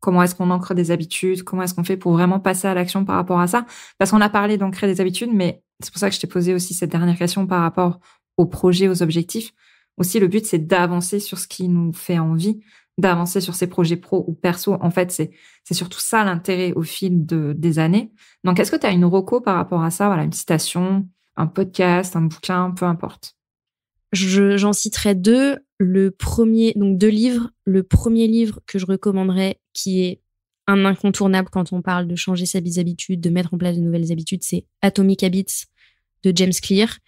comment est-ce qu'on ancre des habitudes, comment est-ce qu'on fait pour vraiment passer à l'action par rapport à ça? Parce qu'on a parlé d'ancrer des habitudes, mais c'est pour ça que je t'ai posé aussi cette dernière question par rapport aux projets, aux objectifs. Aussi, le but, c'est d'avancer sur ce qui nous fait envie, d'avancer sur ces projets pro ou perso. En fait, c'est surtout ça l'intérêt au fil des années. Donc, est-ce que tu as une reco par rapport à ça? Voilà, une citation, un podcast, un bouquin, peu importe. J'en citerai deux. Donc 2 livres. Le premier livre que je recommanderais, qui est un incontournable quand on parle de changer ses habitudes, de mettre en place de nouvelles habitudes, c'est Atomic Habits de James Clear,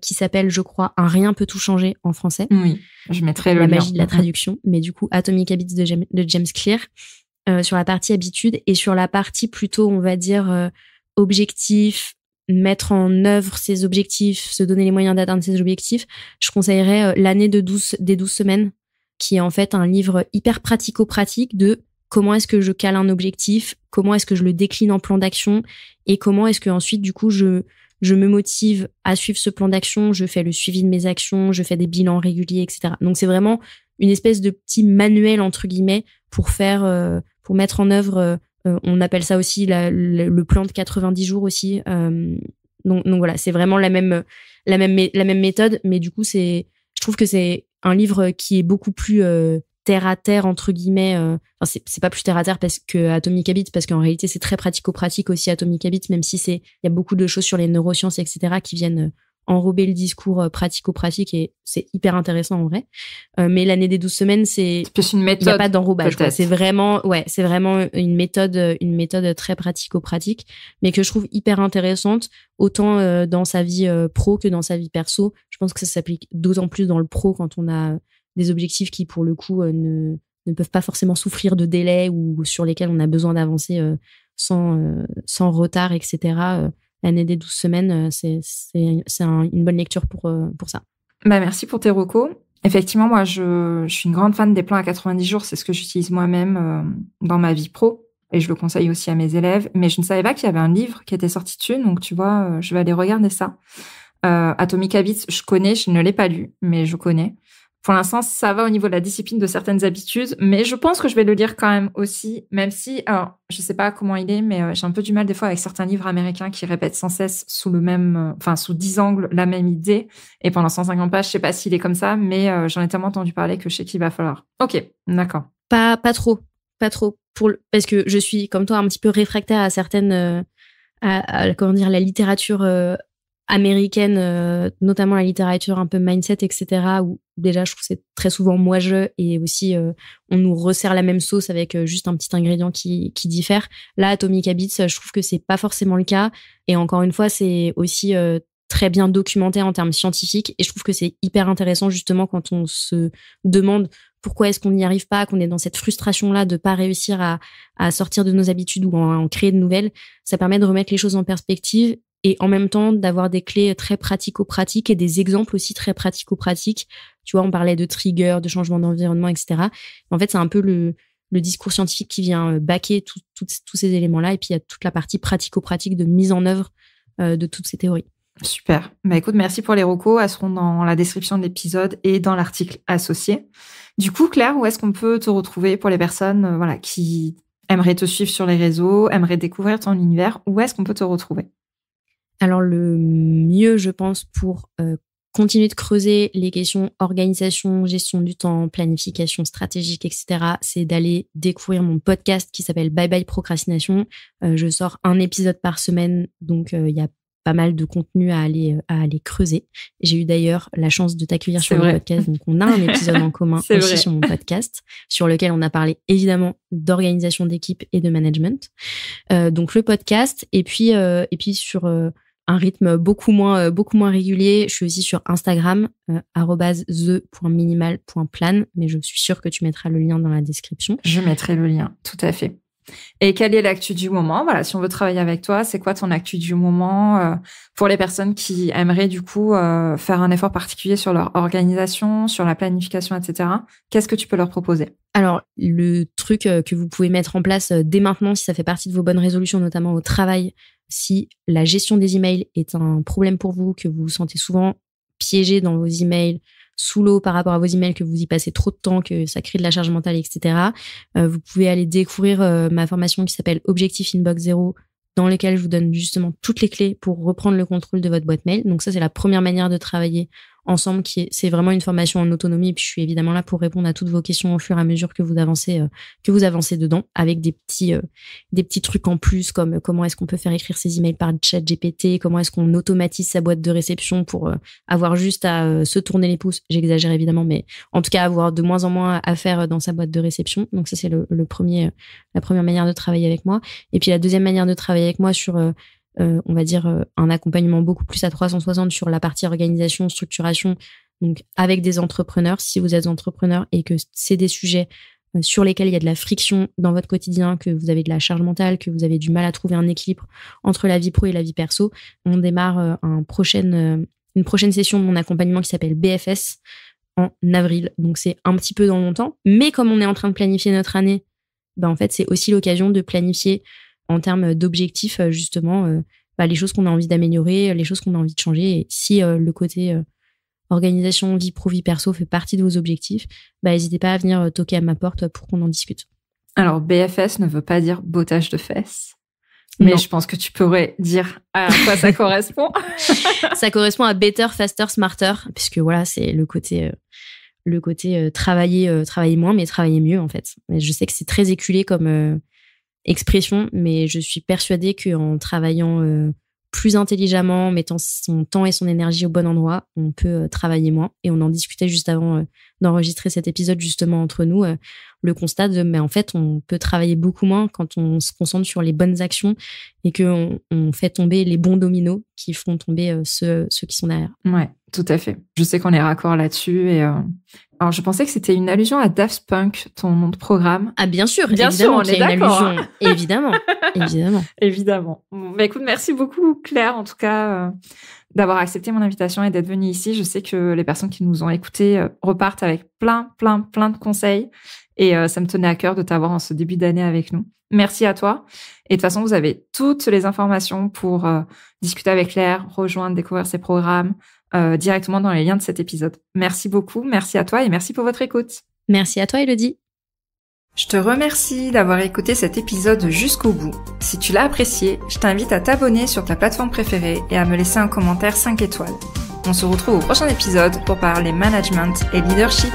qui s'appelle, je crois, Un rien peut tout changer en français. Oui, je mettrai le lien. La magie de la traduction. Mais du coup, Atomic Habits de James Clear, sur la partie habitude et sur la partie plutôt, on va dire, objectif, mettre en œuvre ses objectifs, se donner les moyens d'atteindre ses objectifs, je conseillerais L'année des 12 semaines, qui est en fait un livre hyper pratico-pratique de comment est-ce que je cale un objectif, comment est-ce que je le décline en plan d'action et comment est-ce que ensuite, du coup, je me motive à suivre ce plan d'action, je fais le suivi de mes actions, je fais des bilans réguliers, etc. Donc, c'est vraiment une espèce de petit manuel, entre guillemets, pour mettre en œuvre on appelle ça aussi le plan de 90 jours aussi. Donc voilà, c'est vraiment la même méthode, mais du coup, je trouve que c'est un livre qui est beaucoup plus terre à terre, entre guillemets. Enfin, c'est pas plus terre à terre parce que Atomic Habits, parce qu'en réalité, c'est très pratico-pratique aussi Atomic Habits, même si il y a beaucoup de choses sur les neurosciences, etc., qui viennent enrober le discours pratico-pratique et c'est hyper intéressant en vrai. Mais l'année des 12 semaines, c'est plus une méthode. Il n'y a pas d'enrobage. C'est vraiment une méthode très pratico-pratique, mais que je trouve hyper intéressante, autant dans sa vie pro que dans sa vie perso. Je pense que ça s'applique d'autant plus dans le pro quand on a des objectifs qui, pour le coup, ne peuvent pas forcément souffrir de délais ou sur lesquels on a besoin d'avancer sans retard, etc. L'année des 12 semaines, c'est une bonne lecture pour ça. Merci pour tes recos. Effectivement, moi, je suis une grande fan des plans à 90 jours. C'est ce que j'utilise moi-même dans ma vie pro. Et je le conseille aussi à mes élèves. Mais je ne savais pas qu'il y avait un livre qui était sorti dessus. Donc, tu vois, je vais aller regarder ça. Atomic Habits, je connais. Je ne l'ai pas lu, mais je connais. Pour l'instant, ça va au niveau de la discipline de certaines habitudes, mais je pense que je vais le lire quand même aussi, même si, alors, je sais pas comment il est, mais j'ai un peu du mal des fois avec certains livres américains qui répètent sans cesse sous 10 angles la même idée, et pendant 150 pages, je sais pas s'il est comme ça, mais j'en ai tellement entendu parler que je sais qu'il va falloir. Ok, d'accord. Pas trop, parce que je suis, comme toi, un petit peu réfractaire à certaines, comment dire, la littérature américaine, notamment la littérature un peu mindset, etc., où déjà je trouve que c'est très souvent moi-je et aussi on nous resserre la même sauce avec juste un petit ingrédient qui diffère. Là, Atomic Habits, je trouve que c'est pas forcément le cas et encore une fois, c'est aussi très bien documenté en termes scientifiques et je trouve que c'est hyper intéressant justement quand on se demande pourquoi est-ce qu'on n'y arrive pas, qu'on est dans cette frustration-là de pas réussir à sortir de nos habitudes ou à en créer de nouvelles. Ça permet de remettre les choses en perspective et en même temps d'avoir des clés très pratico-pratiques et des exemples aussi très pratico-pratiques. Tu vois, on parlait de trigger, de changement d'environnement, etc. En fait, c'est un peu le discours scientifique qui vient baquer tous ces éléments-là. Et puis, il y a toute la partie pratico-pratique de mise en œuvre de toutes ces théories. Super. Écoute, merci pour les recos. Elles seront dans la description de l'épisode et dans l'article associé. Du coup, Claire, où est-ce qu'on peut te retrouver pour les personnes qui aimeraient te suivre sur les réseaux, aimeraient découvrir ton univers? Où est-ce qu'on peut te retrouver? Alors, le mieux, je pense, pour continuer de creuser les questions organisation, gestion du temps, planification stratégique, etc., c'est d'aller découvrir mon podcast qui s'appelle Bye Bye Procrastination. Je sors un épisode par semaine, donc il y a pas mal de contenu à aller creuser. J'ai eu d'ailleurs la chance de t'accueillir sur mon podcast, donc on a un épisode en commun aussi sur mon podcast, sur lequel on a parlé évidemment d'organisation d'équipe et de management. Donc le podcast, et puis sur un rythme beaucoup moins régulier. Je suis aussi sur Instagram, @the.minimal.plan, mais je suis sûre que tu mettras le lien dans la description. Je mettrai le lien, tout à fait. Et quelle est l'actu du moment? Voilà, si on veut travailler avec toi, c'est quoi ton actu du moment pour les personnes qui aimeraient du coup faire un effort particulier sur leur organisation, sur la planification, etc. Qu'est-ce que tu peux leur proposer? Alors, le truc que vous pouvez mettre en place dès maintenant, si ça fait partie de vos bonnes résolutions, notamment au travail, si la gestion des emails est un problème pour vous, que vous vous sentez souvent piégé dans vos emails, sous l'eau par rapport à vos emails, que vous y passez trop de temps, que ça crée de la charge mentale, etc. Vous pouvez aller découvrir ma formation qui s'appelle Objectif Inbox Zero, dans lequel je vous donne justement toutes les clés pour reprendre le contrôle de votre boîte mail. Donc ça, c'est la première manière de travailler ensemble, c'est vraiment une formation en autonomie. Et puis je suis évidemment là pour répondre à toutes vos questions au fur et à mesure que vous avancez dedans, avec des petits trucs en plus, comme comment est-ce qu'on peut faire écrire ses emails par ChatGPT, comment est-ce qu'on automatise sa boîte de réception pour avoir juste à se tourner les pouces. J'exagère évidemment, mais en tout cas avoir de moins en moins à faire dans sa boîte de réception. Donc ça, c'est la première manière de travailler avec moi. Et puis la deuxième manière de travailler avec moi sur on va dire un accompagnement beaucoup plus à 360 sur la partie organisation, structuration, donc avec des entrepreneurs, si vous êtes entrepreneur et que c'est des sujets sur lesquels il y a de la friction dans votre quotidien, que vous avez de la charge mentale, que vous avez du mal à trouver un équilibre entre la vie pro et la vie perso, on démarre une prochaine session de mon accompagnement qui s'appelle BFS en avril. Donc c'est un petit peu dans longtemps, mais comme on est en train de planifier notre année, en fait c'est aussi l'occasion de planifier en termes d'objectifs, justement, les choses qu'on a envie d'améliorer, les choses qu'on a envie de changer. Et si le côté organisation, vie pro, vie perso fait partie de vos objectifs, n'hésitez pas à venir toquer à ma porte pour qu'on en discute. Alors, BFS ne veut pas dire bottage de fesses, mais je pense que tu pourrais dire à quoi ça correspond. Ça correspond à Better, Faster, Smarter, puisque voilà, c'est le côté travailler moins, mais travailler mieux, en fait. Et je sais que c'est très éculé comme expression, mais je suis persuadée qu'en travaillant plus intelligemment, en mettant son temps et son énergie au bon endroit, on peut travailler moins. Et on en discutait juste avant d'enregistrer cet épisode justement entre nous, le constat de mais en fait on peut travailler beaucoup moins quand on se concentre sur les bonnes actions et qu'on fait tomber les bons dominos qui font tomber ceux qui sont derrière. Ouais, tout à fait. Je sais qu'on est raccord là-dessus et alors je pensais que c'était une allusion à Daft Punk, ton nom de programme. Ah bien sûr, bien sûr, on est d'accord. Évidemment. Évidemment. Écoute, merci beaucoup Claire en tout cas d'avoir accepté mon invitation et d'être venue ici. Je sais que les personnes qui nous ont écoutés repartent avec plein de conseils et ça me tenait à cœur de t'avoir en ce début d'année avec nous. Merci à toi. Et de toute façon, vous avez toutes les informations pour discuter avec Claire, rejoindre, découvrir ses programmes directement dans les liens de cet épisode. Merci beaucoup, merci à toi et merci pour votre écoute. Merci à toi Elodie. Je te remercie d'avoir écouté cet épisode jusqu'au bout. Si tu l'as apprécié, je t'invite à t'abonner sur ta plateforme préférée et à me laisser un commentaire 5 étoiles. On se retrouve au prochain épisode pour parler management et leadership.